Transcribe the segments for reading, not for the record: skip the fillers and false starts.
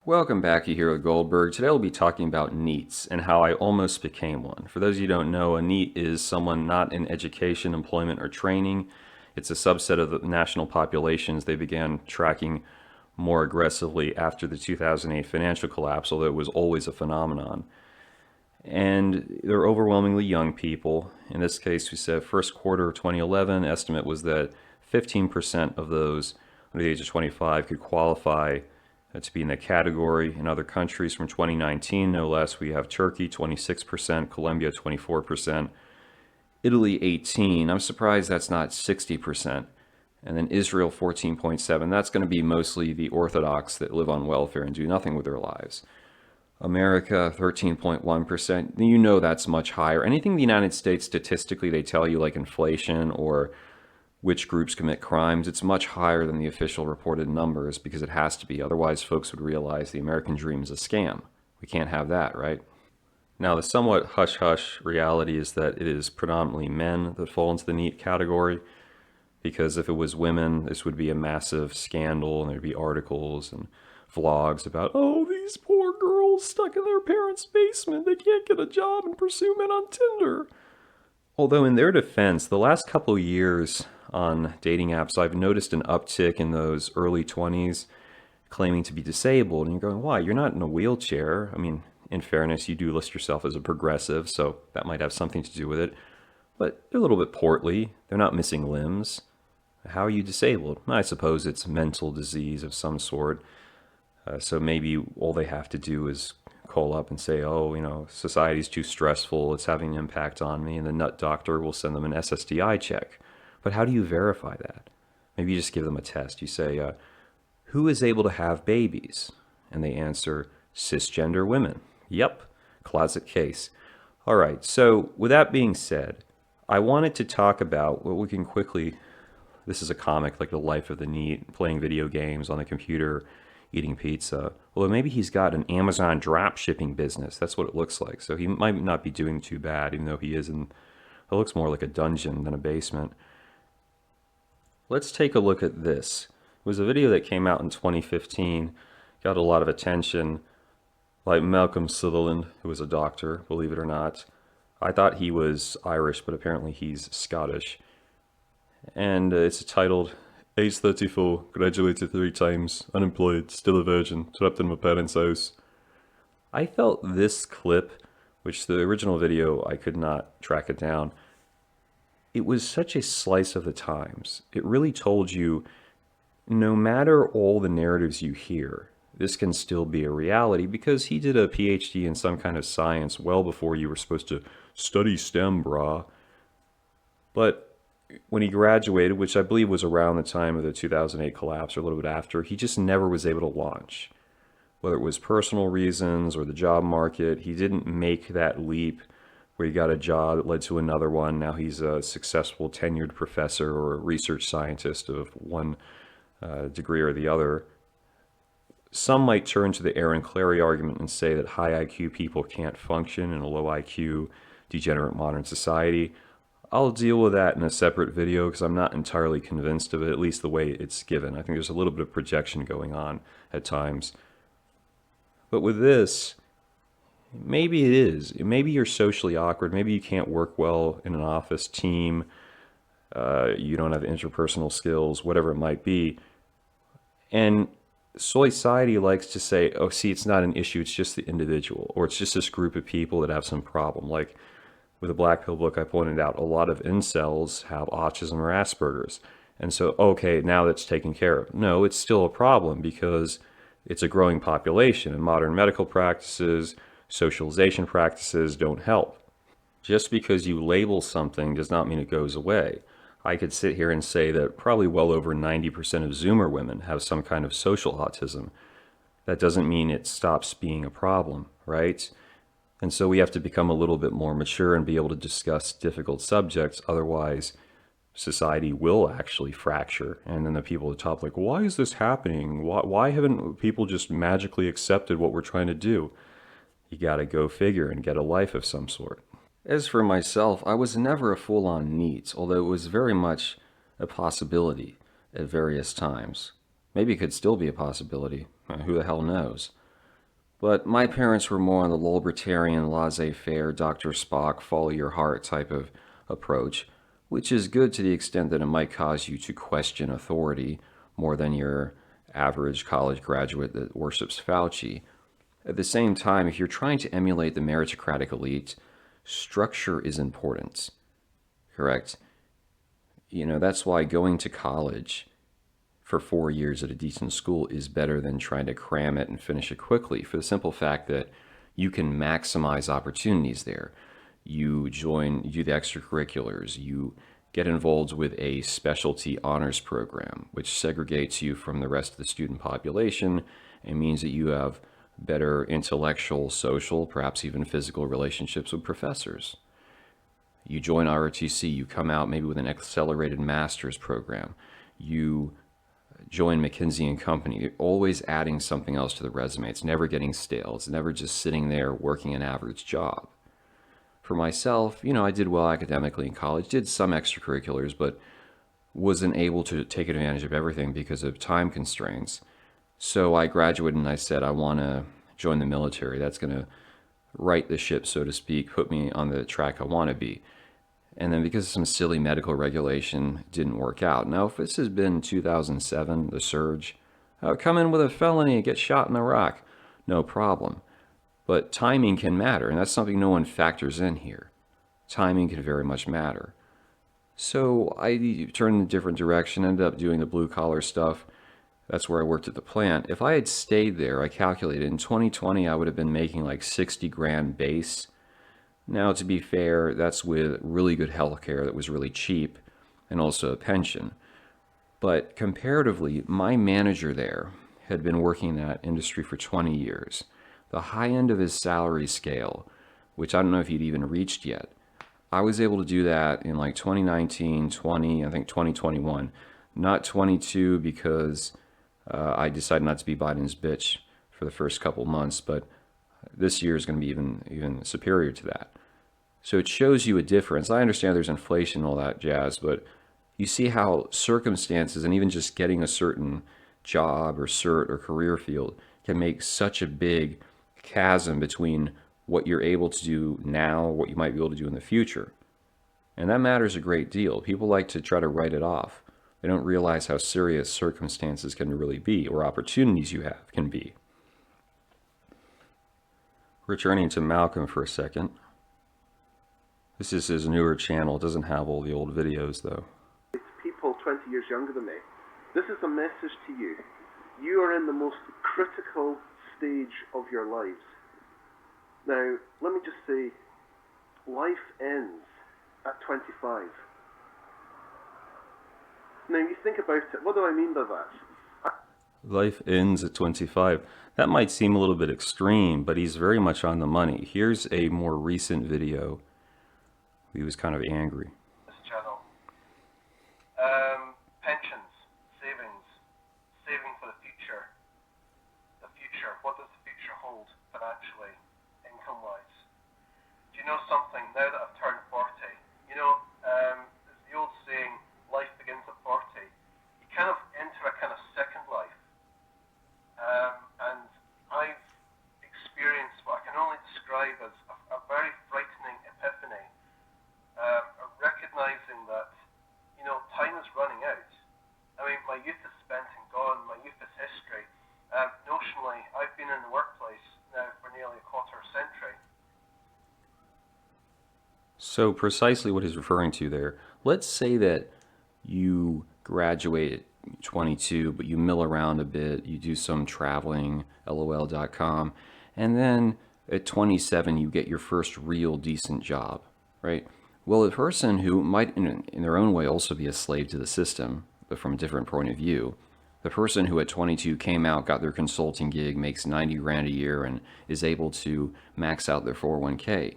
Welcome back, you here with Goldberg. Today we'll be talking about NEETs and how I almost became one. For those of you who don't know, a NEET is someone not in education, employment, or training. It's a subset of the national populations they began tracking more aggressively after the 2008 financial collapse, although it was always a phenomenon. And they're overwhelmingly young people. In this case, we said first quarter of 2011, estimate was that 15% of those under the age of 25 could qualify to be in that category. In other countries from 2019, no less, we have Turkey 26%, Colombia 24%, Italy 18%. I'm surprised that's not 60%. And then Israel 14.7%. That's going to be mostly the Orthodox that live on welfare and do nothing with their lives. America 13.1%. You know that's much higher. Anything in the United States statistically they tell you, like inflation or which groups commit crimes, it's much higher than the official reported numbers because it has to be. Otherwise, folks would realize the American dream is a scam. We can't have that, right? Now, the somewhat hush-hush reality is that it is predominantly men that fall into the NEET category, because if it was women, this would be a massive scandal, and there'd be articles and vlogs about, oh, these poor girls stuck in their parents' basement, they can't get a job and pursue men on Tinder. Although in their defense, the last couple of years on dating apps, I've noticed an uptick in those early 20s claiming to be disabled. And you're going, why? You're not in a wheelchair. I mean, in fairness, you do list yourself as a progressive, so that might have something to do with it. But they're a little bit portly. They're not missing limbs. How are you disabled? I suppose it's mental disease of some sort. So maybe all they have to do is call up and say, oh, society's too stressful, it's having an impact on me, and the nut doctor will send them an SSDI check. But how do you verify that? Maybe you just give them a test. You say, who is able to have babies? And they answer, cisgender women. Yep, classic case. All right, so with that being said, I wanted to talk about what we can quickly, this is a comic like the life of the NEET, playing video games on the computer, eating pizza. Well, maybe he's got an Amazon drop shipping business. That's what it looks like. So he might not be doing too bad, even though he is in, it looks more like a dungeon than a basement. Let's take a look at this. It was a video that came out in 2015, got a lot of attention, like Malcolm Sutherland, who was a doctor, believe it or not. I thought he was Irish, but apparently he's Scottish. And it's titled, Age 34, graduated 3 times, unemployed, still a virgin, trapped in my parents' house. I felt this clip, which the original video, I could not track it down, it was such a slice of the times. It really told you, no matter all the narratives you hear, this can still be a reality, because he did a PhD in some kind of science well before you were supposed to study STEM, brah. But when he graduated, which I believe was around the time of the 2008 collapse or a little bit after, he just never was able to launch. Whether it was personal reasons or the job market, he didn't make that leap where he got a job that led to another one. Now he's a successful tenured professor or a research scientist of one degree or the other. Some might turn to the Aaron Clarey argument and say that high IQ people can't function in a low IQ, degenerate modern society. I'll deal with that in a separate video because I'm not entirely convinced of it, at least the way it's given. I think there's a little bit of projection going on at times. But with this, maybe it is. Maybe you're socially awkward. Maybe you can't work well in an office team. You don't have interpersonal skills, whatever it might be. And society likes to say, oh, see, it's not an issue. It's just the individual, or it's just this group of people that have some problem. Like, with the Black Pill book, I pointed out a lot of incels have autism or Asperger's. And so, okay, now that's taken care of. No, it's still a problem because it's a growing population, and modern medical practices, socialization practices don't help. Just because you label something does not mean it goes away. I could sit here and say that probably well over 90% of Zoomer women have some kind of social autism. That doesn't mean it stops being a problem, right? And so we have to become a little bit more mature and be able to discuss difficult subjects. Otherwise, society will actually fracture. And then the people at the top, like, why is this happening? Why haven't people just magically accepted what we're trying to do? You got to go figure and get a life of some sort. As for myself, I was never a full-on NEET, although it was very much a possibility at various times. Maybe it could still be a possibility. Who the hell knows? But my parents were more on the libertarian, laissez-faire, Dr. Spock, follow your heart type of approach, which is good to the extent that it might cause you to question authority more than your average college graduate that worships Fauci. At the same time, if you're trying to emulate the meritocratic elite, structure is important, correct? That's why going to college for 4 years at a decent school is better than trying to cram it and finish it quickly, for the simple fact that you can maximize opportunities there. You do the extracurriculars, you get involved with a specialty honors program, which segregates you from the rest of the student population and means that you have better intellectual, social, perhaps even physical relationships with professors. You join ROTC, you come out maybe with an accelerated master's program. You join McKinsey and Company. You're always adding something else to the resume. It's never getting stale. It's never just sitting there working an average job. For myself, I did well academically in college, did some extracurriculars, but wasn't able to take advantage of everything because of time constraints. So I graduated and I said, I want to join the military. That's going to right the ship, so to speak, put me on the track I want to be. And then because of some silly medical regulation, it didn't work out. Now, if this has been 2007, the surge, I would come in with a felony and get shot in Iraq. No problem. But timing can matter, and that's something no one factors in here. Timing can very much matter. So I turned in a different direction, ended up doing the blue-collar stuff. That's where I worked at the plant. If I had stayed there, I calculated in 2020 I would have been making like 60 grand base. Now, to be fair, that's with really good health care that was really cheap and also a pension. But comparatively, my manager there had been working in that industry for 20 years. The high end of his salary scale, which I don't know if he'd even reached yet, I was able to do that in like 2019, 20, I think 2021. Not 22 because I decided not to be Biden's bitch for the first couple months, but this year is going to be even superior to that. So it shows you a difference. I understand there's inflation and all that jazz, but you see how circumstances and even just getting a certain job or cert or career field can make such a big chasm between what you're able to do now, what you might be able to do in the future. And that matters a great deal. People like to try to write it off. They don't realize how serious circumstances can really be, or opportunities you have can be. Returning to Malcolm for a second. This is his newer channel. It doesn't have all the old videos, though. It's people 20 years younger than me. This is a message to you. You are in the most critical stage of your lives. Now, let me just say, life ends at 25. Now, you think about it. What do I mean by that? Life ends at 25. That might seem a little bit extreme, but he's very much on the money. Here's a more recent video. He was kind of angry. This channel. Pensions, savings, saving for the future. The future. What does the future hold financially, income-wise? Do you know something? Now that I've turned 40, there's the old saying, life begins at 40. You kind of enter a kind of second life. And I've experienced what I can only describe as a very frightening epiphany. Recognizing that, time is running out. I mean, my youth is spent and gone, my youth is history. Notionally, I've been in the workplace now for nearly a quarter century. So precisely what he's referring to there. Let's say that you graduate at 22, but you mill around a bit, you do some traveling, lol.com, and then at 27 you get your first real decent job, right? Well, a person who might in their own way also be a slave to the system, but from a different point of view, the person who at 22 came out, got their consulting gig, makes 90 grand a year, and is able to max out their 401k,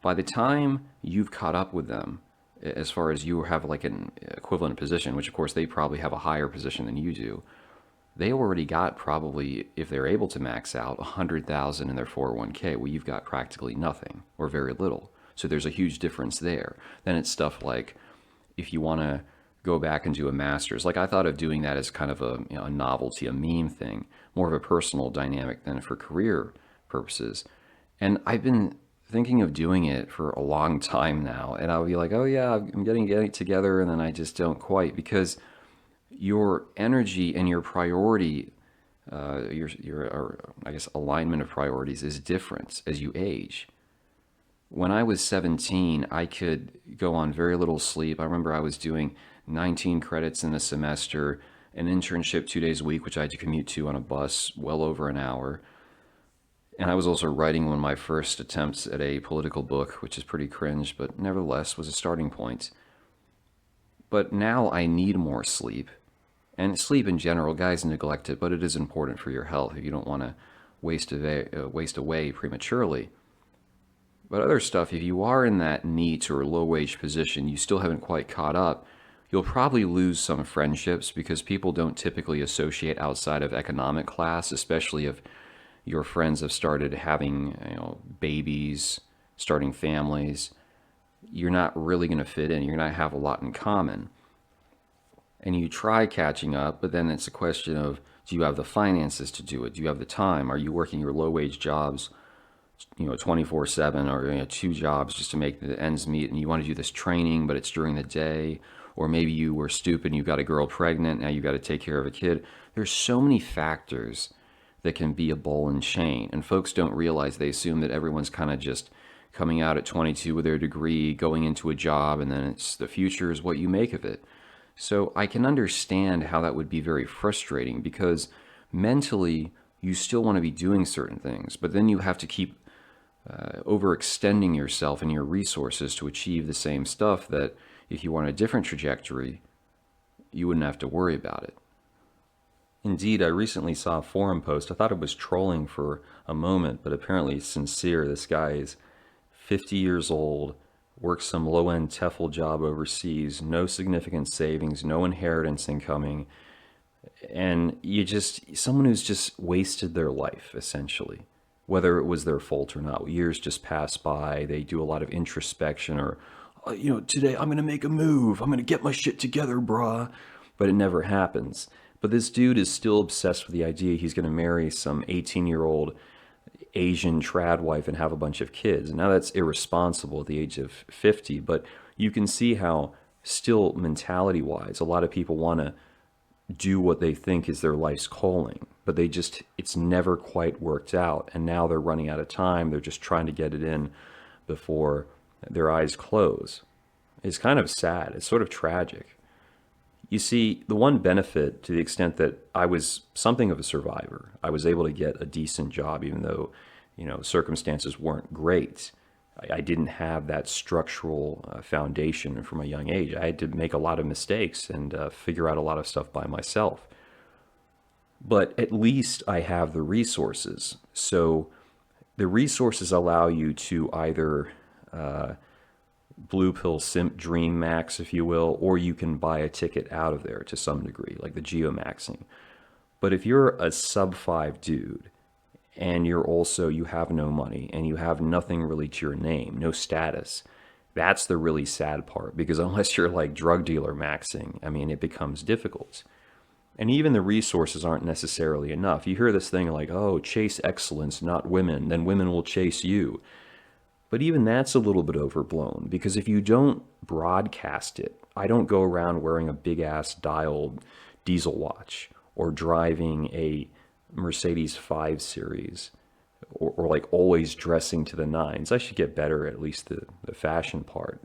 by the time you've caught up with them, as far as you have like an equivalent position, which of course they probably have a higher position than you do, they already got probably, if they're able to max out, 100,000 in their 401k. Well, you've got practically nothing or very little. So there's a huge difference there. Then it's stuff like if you want to go back and do a master's, like I thought of doing that as kind of a novelty, a meme thing, more of a personal dynamic than for career purposes. And I've been thinking of doing it for a long time now. And I'll be like, oh yeah, I'm getting it together. And then I just don't quite because your energy and your priority, I guess, alignment of priorities is different as you age. When I was 17, I could go on very little sleep. I remember I was doing 19 credits in a semester, an internship 2 days a week, which I had to commute to on a bus well over an hour. And I was also writing one of my first attempts at a political book, which is pretty cringe, but nevertheless was a starting point. But now I need more sleep. And sleep in general, guys neglect it, but it is important for your health if you don't want to waste away prematurely. But other stuff, if you are in that NEET or low wage position, you still haven't quite caught up, you'll probably lose some friendships because people don't typically associate outside of economic class, especially if your friends have started having, babies, starting families. You're not really going to fit in. You're going to have a lot in common. And you try catching up, but then it's a question of, do you have the finances to do it? Do you have the time? Are you working your low wage jobs 24/7, or two jobs just to make the ends meet, and you want to do this training but it's during the day? Or maybe you were stupid and you got a girl pregnant, now you got to take care of a kid. There's so many factors that can be a ball and chain, and folks don't realize. They assume that everyone's kind of just coming out at 22 with their degree, going into a job, and then it's the future is what you make of it. So I can understand how that would be very frustrating because mentally you still want to be doing certain things, but then you have to keep overextending yourself and your resources to achieve the same stuff that if you were on a different trajectory, you wouldn't have to worry about it. Indeed, I recently saw a forum post. I thought it was trolling for a moment, but apparently it's sincere. This guy is 50 years old, works some low-end TEFL job overseas, no significant savings, no inheritance incoming, and someone who's just wasted their life, essentially. Whether it was their fault or not, years just pass by, they do a lot of introspection, or, today I'm gonna make a move, I'm gonna get my shit together, brah, but it never happens. But this dude is still obsessed with the idea he's gonna marry some 18-year-old Asian trad wife and have a bunch of kids. Now that's irresponsible at the age of 50, but you can see how still mentality-wise, a lot of people want to do what they think is their life's calling, but it's never quite worked out. And now they're running out of time. They're just trying to get it in before their eyes close. It's kind of sad. It's sort of tragic. You see, the one benefit, to the extent that I was something of a survivor, I was able to get a decent job, even though, circumstances weren't great. I didn't have that structural foundation from a young age. I had to make a lot of mistakes and figure out a lot of stuff by myself. But at least I have the resources. So the resources allow you to either blue pill simp dream max, if you will, or you can buy a ticket out of there to some degree, like the geomaxing. But if you're a sub 5 dude and you have no money and you have nothing really to your name, no status, that's the really sad part, because unless you're like drug dealer maxing, I mean, it becomes difficult. And even the resources aren't necessarily enough. You hear this thing like, oh, chase excellence, not women, then women will chase you. But even that's a little bit overblown, because if you don't broadcast it, I don't go around wearing a big ass dialed diesel watch or driving a Mercedes 5 Series or like always dressing to the nines. I should get better at least the fashion part.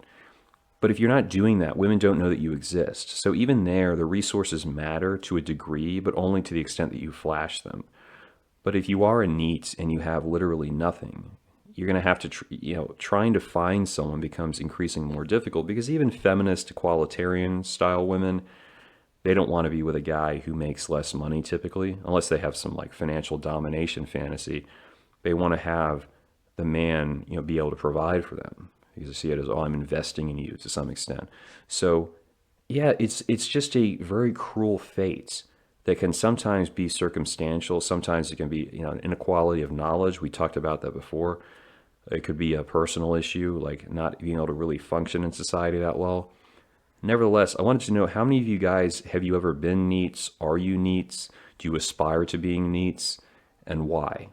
But if you're not doing that, women don't know that you exist. So even there, the resources matter to a degree, but only to the extent that you flash them. But if you are a NEET and you have literally nothing, you're going to have to, trying to find someone becomes increasingly more difficult, because even feminist, equalitarian style women, they don't want to be with a guy who makes less money typically, unless they have some like financial domination fantasy. They want to have the man, be able to provide for them, because they see it as, oh, I'm investing in you to some extent. So yeah, it's just a very cruel fate that can sometimes be circumstantial. Sometimes it can be, inequality of knowledge. We talked about that before. It could be a personal issue, like not being able to really function in society that well. Nevertheless, I wanted to know, how many of you guys have you ever been NEETs? Are you NEETs? Do you aspire to being NEETs? And why?